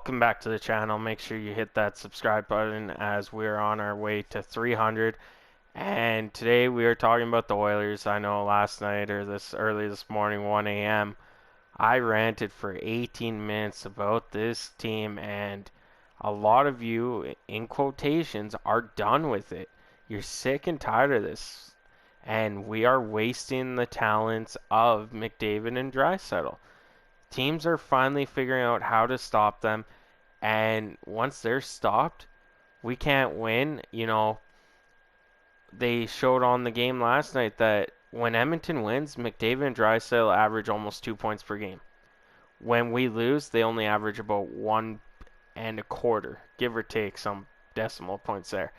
Welcome back to the channel. Make sure you hit that subscribe button as we're on our way to 300. And today we are talking about the Oilers. I know last night or this early this morning, 1 a.m., I ranted for 18 minutes about this team, and a lot of you, in quotations, are done with it. You're sick and tired of this. And we are wasting the talents of McDavid and Draisaitl. Teams are finally figuring out how to stop them, and once they're stopped, we can't win. They showed on the game last night that when Edmonton wins, McDavid and Draisaitl average almost 2 points per game. When we lose, they only average about 1.25, give or take some decimal points there.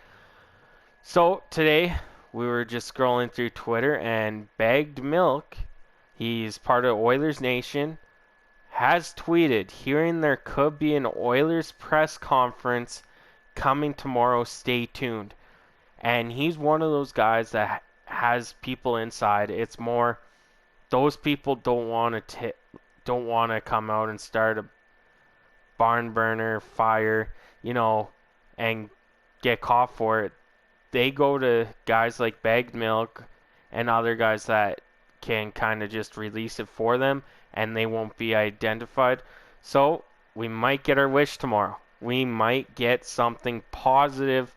So today, we were just scrolling through Twitter, and Bagged Milk, he's part of Oilers Nation, has tweeted, hearing there could be an Oilers press conference coming tomorrow, stay tuned. And he's one of those guys that has people inside. It's more those people don't want to come out and start a barn burner fire, and get caught for it. They go to guys like Bagged Milk and other guys that can kind of just release it for them, and they won't be identified. So we might get our wish tomorrow. We might get something positive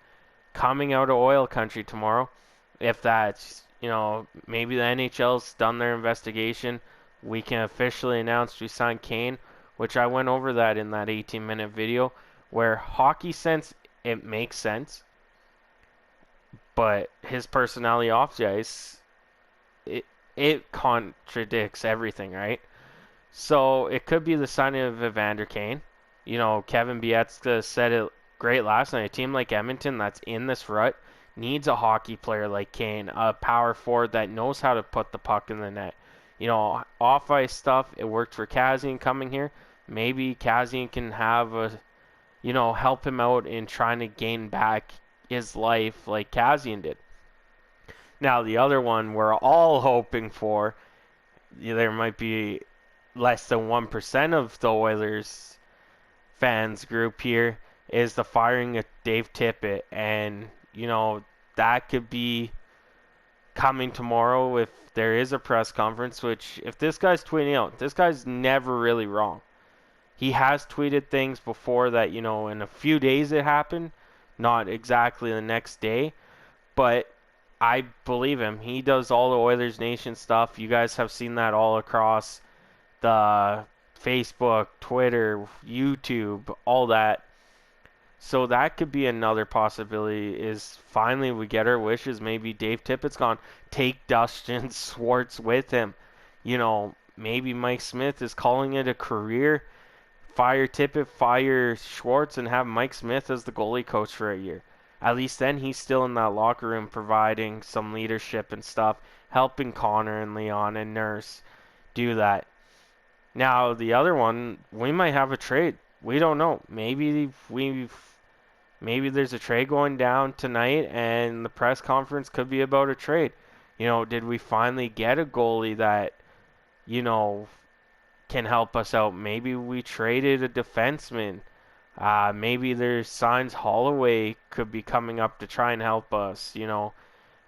coming out of oil country tomorrow. If that's, maybe the NHL's done their investigation, we can officially announce we signed Kane, which I went over that in that 18-minute video, where hockey sense, it makes sense, but his personality off the ice, it contradicts everything, right? So it could be the signing of Evander Kane. Kevin Bieksa said it great last night. A team like Edmonton that's in this rut needs a hockey player like Kane, a power forward that knows how to put the puck in the net. Off ice stuff, it worked for Kazian coming here. Maybe Kazian can help him out in trying to gain back his life like Kazian did. Now, the other one we're all hoping for, there might be less than 1% of the Oilers fans group here, is the firing of Dave Tippett. And, that could be coming tomorrow if there is a press conference, which if this guy's tweeting out, this guy's never really wrong. He has tweeted things before that, in a few days it happened, not exactly the next day, but I believe him. He does all the Oilers Nation stuff. You guys have seen that all across the Facebook, Twitter, YouTube, all that. So that could be another possibility, is finally we get our wishes. Maybe Dave Tippett's gone. Take Dustin Schwartz with him. Maybe Mike Smith is calling it a career. Fire Tippett, fire Schwartz, and have Mike Smith as the goalie coach for a year. At least then he's still in that locker room providing some leadership and stuff, helping Connor and Leon and Nurse do that. Now, the other one, we might have a trade. We don't know. Maybe there's a trade going down tonight, and the press conference could be about a trade. Did we finally get a goalie that, can help us out? Maybe we traded a defenseman. Maybe there's signs Holloway could be coming up to try and help us.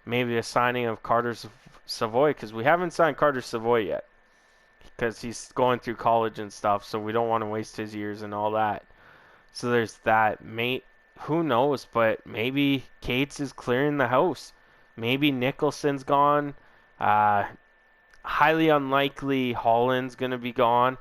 Maybe the signing of Carter Savoy, because we haven't signed Carter Savoy yet, because he's going through college and stuff, so we don't want to waste his years and all that. So there's that. Who knows, but maybe Cates is clearing the house. Maybe Nicholson's gone. Highly unlikely Holland's going to be gone.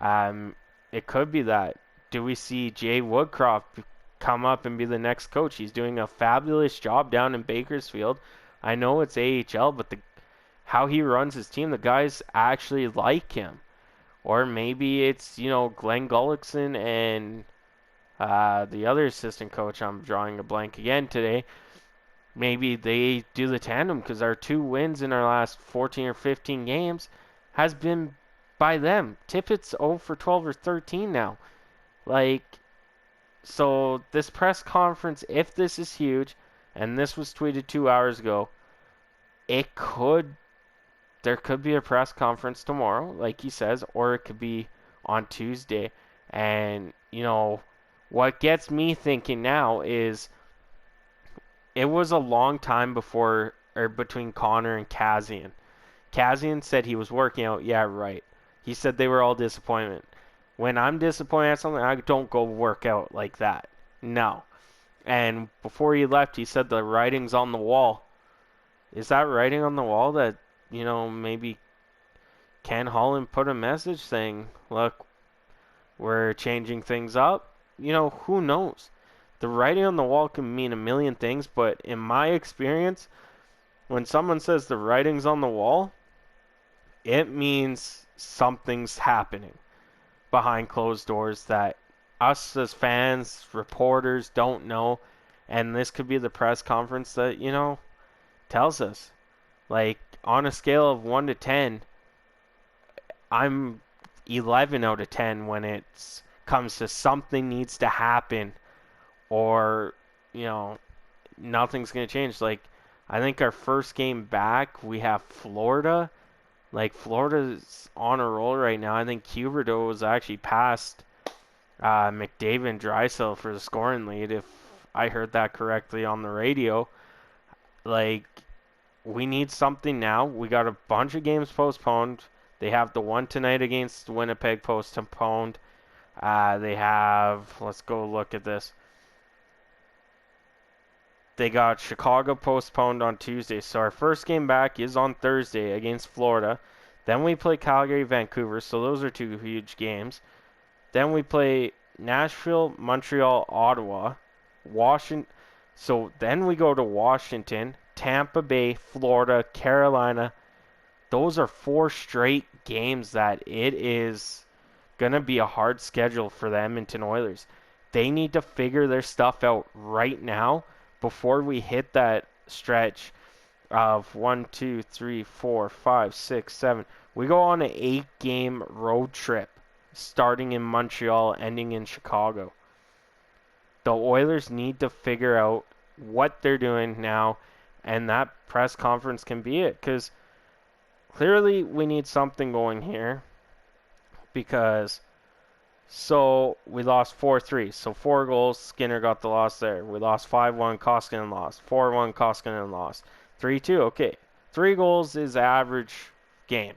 It could be that. Do we see Jay Woodcroft come up and be the next coach? He's doing a fabulous job down in Bakersfield. I know it's AHL, but how he runs his team, the guys actually like him. Or maybe it's, Glenn Gullickson and the other assistant coach, I'm drawing a blank again today. Maybe they do the tandem, because our 2 wins in our last 14 or 15 games has been by them. Tippett's 0 for 12 or 13 now. So this press conference, if this is huge, and this was tweeted 2 hours ago, there could be a press conference tomorrow, like he says, or it could be on Tuesday. And, what gets me thinking now is it was a long time before or between Connor and Kazian. Kazian said he was working out. Yeah, right. He said they were all disappointment. When I'm disappointed at something, I don't go work out like that. No. And before he left, he said the writing's on the wall. Is that writing on the wall that, maybe Ken Holland put a message saying, look, we're changing things up? Who knows? The writing on the wall can mean a million things, but in my experience, when someone says the writing's on the wall, it means something's happening behind closed doors that us as fans, reporters don't know. And this could be the press conference that, tells us. Like, on a scale of 1 to 10, I'm 11 out of 10 when it comes to something needs to happen or, nothing's going to change. Like, I think our first game back, we have Florida. Like, Florida's on a roll right now. I think Huberdeau was actually past McDavid and Draisaitl for the scoring lead, if I heard that correctly on the radio. Like, we need something now. We got a bunch of games postponed. They have the one tonight against Winnipeg postponed. They have, let's go look at this. They got Chicago postponed on Tuesday. So our first game back is on Thursday against Florida. Then we play Calgary, Vancouver. So those are two huge games. Then we play Nashville, Montreal, Ottawa, Washington. So then we go to Washington, Tampa Bay, Florida, Carolina. Those are 4 straight games that it is going to be a hard schedule for the Edmonton Oilers. They need to figure their stuff out right now before we hit that stretch of 1, 2, 3, 4, 5, 6, 7. We go on an 8-game road trip starting in Montreal, ending in Chicago. The Oilers need to figure out what they're doing now, and that press conference can be it, because clearly we need something going here, because we lost 4-3, so 4 goals, Skinner got the loss there. We lost 5-1, Koskinen lost. 4-1, Koskinen lost. 3-2, okay. 3 goals is average game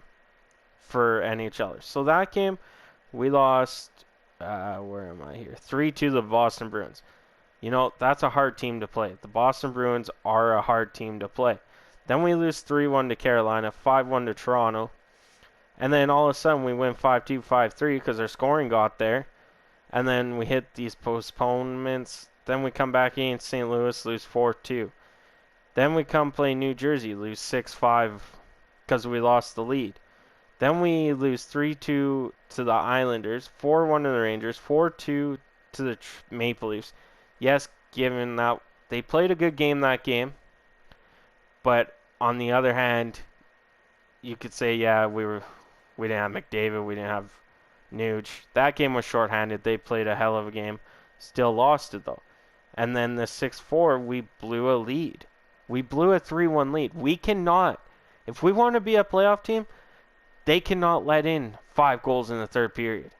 for NHLers. So that game, we lost, where am I here? 3-2 to the Boston Bruins. That's a hard team to play. The Boston Bruins are a hard team to play. Then we lose 3-1 to Carolina, 5-1 to Toronto. And then all of a sudden we win 5-2, 5-3 because our scoring got there. And then we hit these postponements. Then we come back against St. Louis, lose 4-2. Then we come play New Jersey, lose 6-5 because we lost the lead. Then we lose 3-2 to the Islanders, 4-1 to the Rangers, 4-2 to the Maple Leafs. Yes, given that they played a good game that game. But on the other hand, you could say, yeah, we didn't have McDavid, we didn't have Nuge. That game was shorthanded. They played a hell of a game. Still lost it, though. And then the 6-4, we blew a lead. We blew a 3-1 lead. We cannot. If we want to be a playoff team, they cannot let in 5 goals in the third period.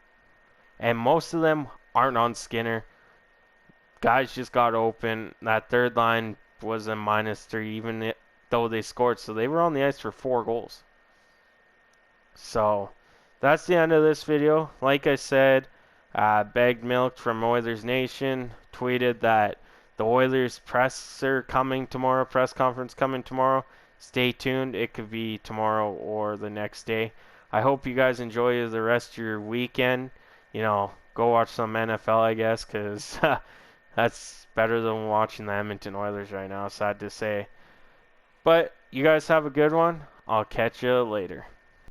And most of them aren't on Skinner. Guys just got open. That third line was a -3, even though they scored. So they were on the ice for 4 goals. So that's the end of this video. Like I said, Bagged Milk from Oilers Nation tweeted that the Oilers press conference coming tomorrow. Stay tuned. It could be tomorrow or the next day. I hope you guys enjoy the rest of your weekend. Go watch some NFL, I guess, because that's better than watching the Edmonton Oilers right now, sad to say. But you guys have a good one. I'll catch you later.